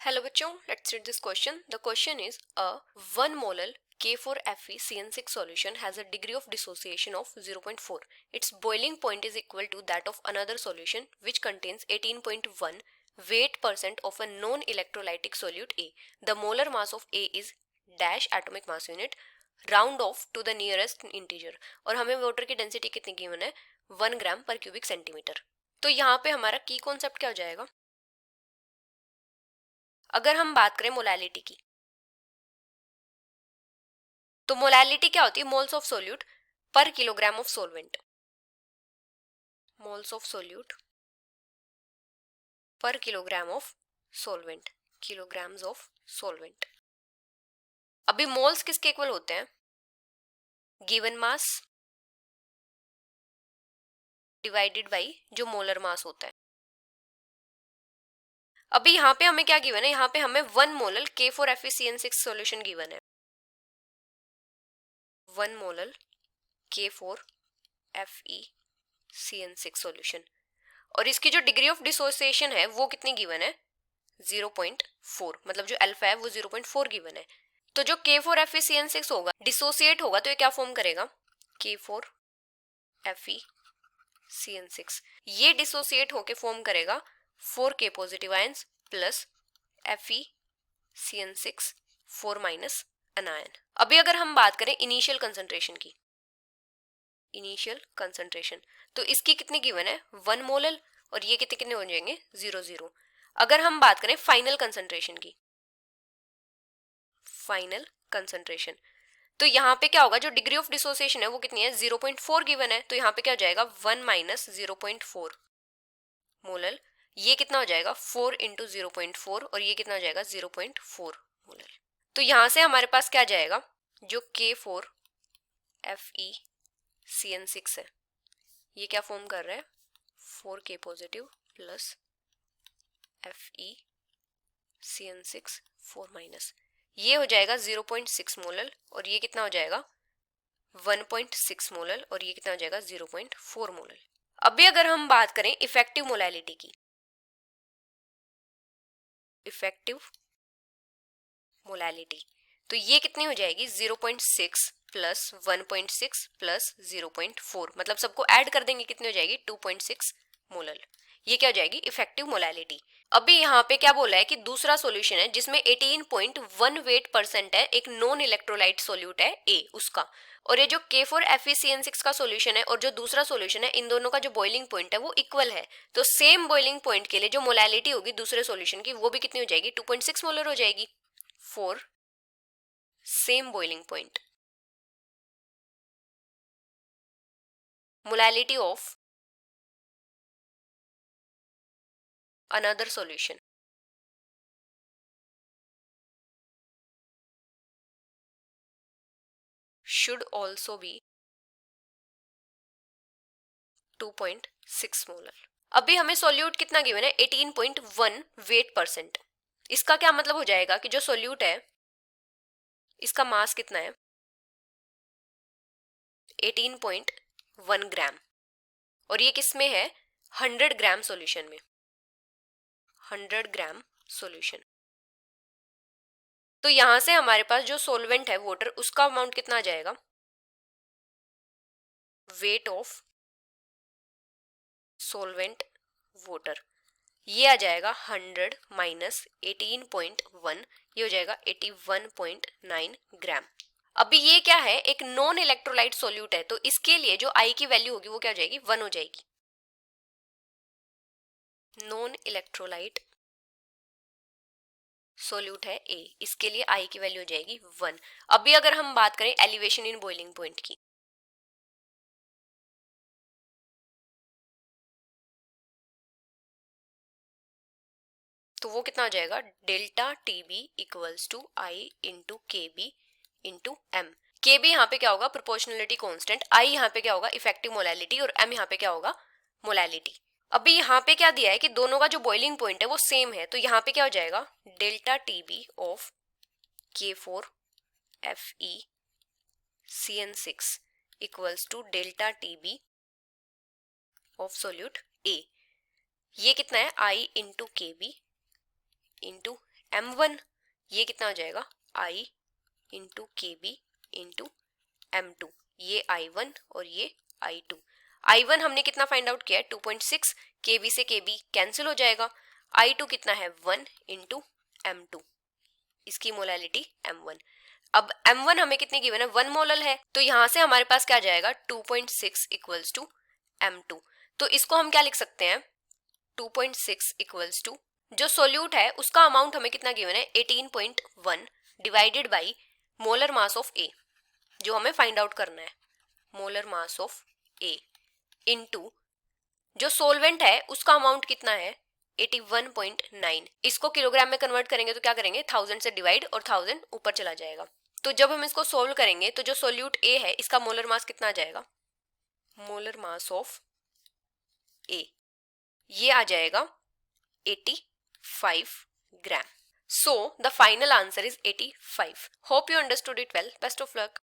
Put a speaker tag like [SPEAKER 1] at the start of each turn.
[SPEAKER 1] Hello बच्चों, let's read this question. The question is a 1 molar K4FeCN6 solution has a degree of dissociation of 0.4. Its boiling point is equal to that of another solution which contains 18.1 weight% of a non-electrolytic solute A. The molar mass of A is dash atomic mass unit. Round off to the nearest integer. और हमें water की density कितनी given है? 1 ग्राम पर cubic centimetre. तो यहाँ पे हमारा की कॉन्सेप्ट क्या हो जाएगा? अगर हम बात करें मोलैलिटी की, तो मोलैलिटी क्या होती है? Moles of solute per kilogram of solvent. Moles of solute per kilogram of solvent. Kilograms of solvent. अभी मोल्स किसके इक्वल होते हैं? गिवन मास डिवाइडेड बाई जो मोलर मास होता है. अभी यहाँ पे हमें क्या गिवन है? यहाँ पे हमें 1 मोलर K4FeCN6 सॉल्यूशन गिवन है. 1 मोलर K4FeCN6 सॉल्यूशन. और इसकी जो डिग्री ऑफ डिसोसिएशन है वो कितनी गिवन है? 0.4. मतलब जो अल्फा है वो 0.4 गिवन है. तो जो K4FeCN6 होगा डिसोसिएट होगा तो ये क्या फॉर्म करेगा? K4FeCN6. ये डिसोसिएट होके फॉर्म करेगा 4K positive ions plus FeCN6 4 minus अनायन. अभी अगर हम बात करें इनिशियल कंसंट्रेशन की, इनिशियल कंसंट्रेशन, तो इसकी कितनी गिवन है? 1 मोलर. और ये कितने हो जाएंगे? 0.0. अगर हम बात करें फाइनल कंसंट्रेशन की, फाइनल कंसंट्रेशन, तो यहाँ पे क्या होगा? जो डिग्री ऑफ डिसोसिएशन है वो कितनी है? 0.4 गिवन है. तो यहाँ पे क्या हो जाएगा? 1 माइनस 0.4 मोलर. ये कितना हो जाएगा? 4 इंटू 0.4. और ये कितना हो जाएगा? 0.4 मोलर. तो यहाँ से हमारे पास क्या जाएगा? जो K4FeCN6 है ये क्या फॉर्म कर रहा है? 4K positive plus FeCN6 4 minus. ये हो जाएगा 0.6 मोलर. और ये कितना हो जाएगा? 1.6 मोलर. और ये कितना हो जाएगा? 0.4 मोलर. अभी अगर हम बात करें इफेक्टिव मोलैलिटी की, इफेक्टिव मोलैलिटी, तो ये कितनी हो जाएगी? 0.6 प्लस 1.6 प्लस 0.4. मतलब सबको ऐड कर देंगे, कितनी हो जाएगी? 2.6 मोलर. ये क्या हो जाएगी? Effective molality. अभी यहाँ पे क्या बोला है कि दूसरा सॉल्यूशन है जिसमें 18.1 weight% है, एक नॉन इलेक्ट्रोलाइट सोल्यूट है A उसका. और ये जो K4FeCN6 का सॉल्यूशन है और जो दूसरा सॉल्यूशन है, इन दोनों का जो बॉइलिंग पॉइंट है वो इक्वल है. तो सेम बॉइलिंग पॉइंट के लिए जो मोलैलिटी होगी दूसरे सॉल्यूशन की वो भी कितनी हो जाएगी? 2.6 मोलर हो जाएगी for same boiling point. Molality of another solution should also be 2.6 molar. अभी हमें सोल्यूट कितना गिवन है? 18.1 weight%. इसका क्या मतलब हो जाएगा कि जो सोल्यूट है इसका मास कितना है? 18.1 ग्राम. और ये किस में है? 100 ग्राम सॉल्यूशन में. 100 ग्राम सॉल्यूशन. तो यहां से हमारे पास जो सॉल्वेंट है वाटर, उसका अमाउंट कितना आ जाएगा? वेट ऑफ सॉल्वेंट वाटर, ये आ जाएगा 100 माइनस 18.1. ये हो जाएगा 81.9 ग्राम. अभी ये क्या है? एक नॉन इलेक्ट्रोलाइट सोल्यूट है, तो इसके लिए जो आई की वैल्यू होगी वो क्या हो जाएगी? 1 हो जाएगी. नॉन इलेक्ट्रोलाइट सोल्यूट है A, इसके लिए आई की वैल्यू हो जाएगी 1. अभी अगर हम बात करें एलिवेशन इन बॉइलिंग पॉइंट की, तो वो कितना हो जाएगा? Delta TB equals to i into KB into M. KB यहाँ पे क्या होगा? Proportionality constant. I यहाँ पे क्या होगा? Effective molality. और M यहाँ पे क्या होगा? मोलैलिटी. अभी यहाँ पे क्या दिया है कि दोनों का जो बॉइलिंग पॉइंट है वो सेम है, तो यहाँ पे क्या हो जाएगा? Delta TB of K4FeCN6 equals to delta TB of solute A. ये कितना है? I into KB into m1, ये कितना हो जाएगा I इंटू के बी इंटू m2, ये I1 और ये I2। I1 हमने कितना फाइंड आउट किया है 2.6, kb से kb कैंसिल हो जाएगा। I2 कितना है 1 इंटू m2, इसकी मोलैलिटी m1। अब m1 हमें कितनी गिवन है 1 मोलल है, तो यहां से हमारे पास क्या जाएगा 2.6 इक्वल्स टू m2। तो इसको हम क्या लिख सकते हैं 2.6 इक्वल्स टू, जो सोल्यूट है उसका अमाउंट हमें कितना गिवन है 18.1 divided by molar mass of A, जो हमें फाइंड आउट करना है, molar mass of A into जो सोलवेंट है उसका अमाउंट कितना है 81.9। इसको किलोग्राम में कन्वर्ट करेंगे तो क्या करेंगे 1000 से डिवाइड और 1000 ऊपर चला जाएगा। तो जब हम इसको सोल्व करेंगे तो जो सोल्यूट ए है इसका मोलर मास कितना आ जाएगा, मोलर मास ऑफ ए ये आ जाएगा 85 ग्राम। So the final answer is 85. Hope you understood it well. Best of luck.